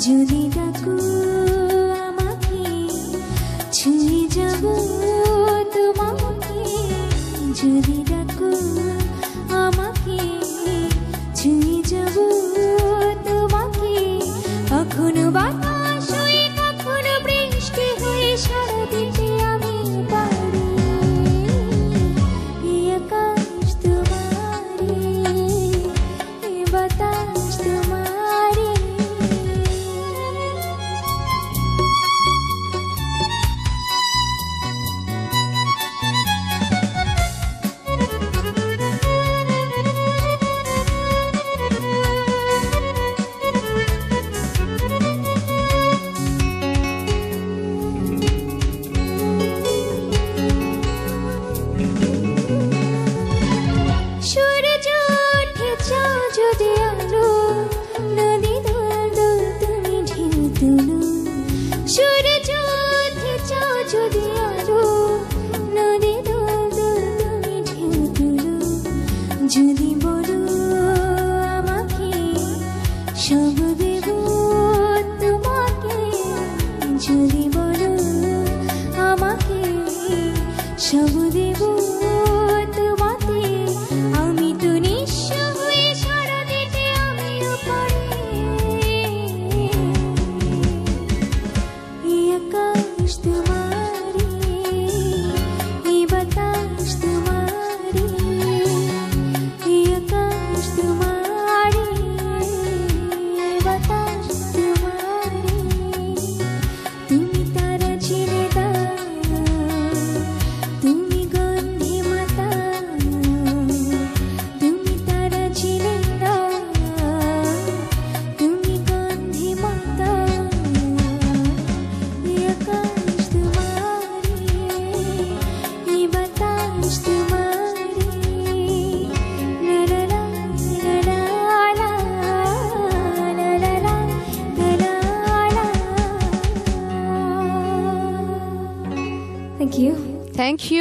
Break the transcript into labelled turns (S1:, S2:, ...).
S1: যদি ডাকো আমাকে ছুঁয়ে যাব তোমাকে, যদি ডাকো আমাকে ছুঁয়ে যাব তোমাকে। কখনো বাতাস হয়ে কখনো বৃষ্টি হয়ে সারা দিতে আমি পারি। এই আকাশ তোমারে, এই বাতাস তোমারে। যদি বলো আমাকে সব দেব তোমাকে, যদি বলো আমাকে সব দেব তোমাকে। আমি তো নিঃস্ব হয়ে সারা দিতে আমিও পারি। এই আকাশ তোমারে, এই বাতাস তোমারে, এই আকাশ তোমারে, এই বাতাস তোমারে। তুমি তারা ছেড়ে দাও, তুমি গন্ধি মাতা, তুমি তারা ছেড়ে দাও, তুমি গন্ধি মাতা। এই আকাশ তোমারে, এই বাতাস তোমারে। লা লা লা লা লা লা লা লা লা লা। Thank you.
S2: Thank you.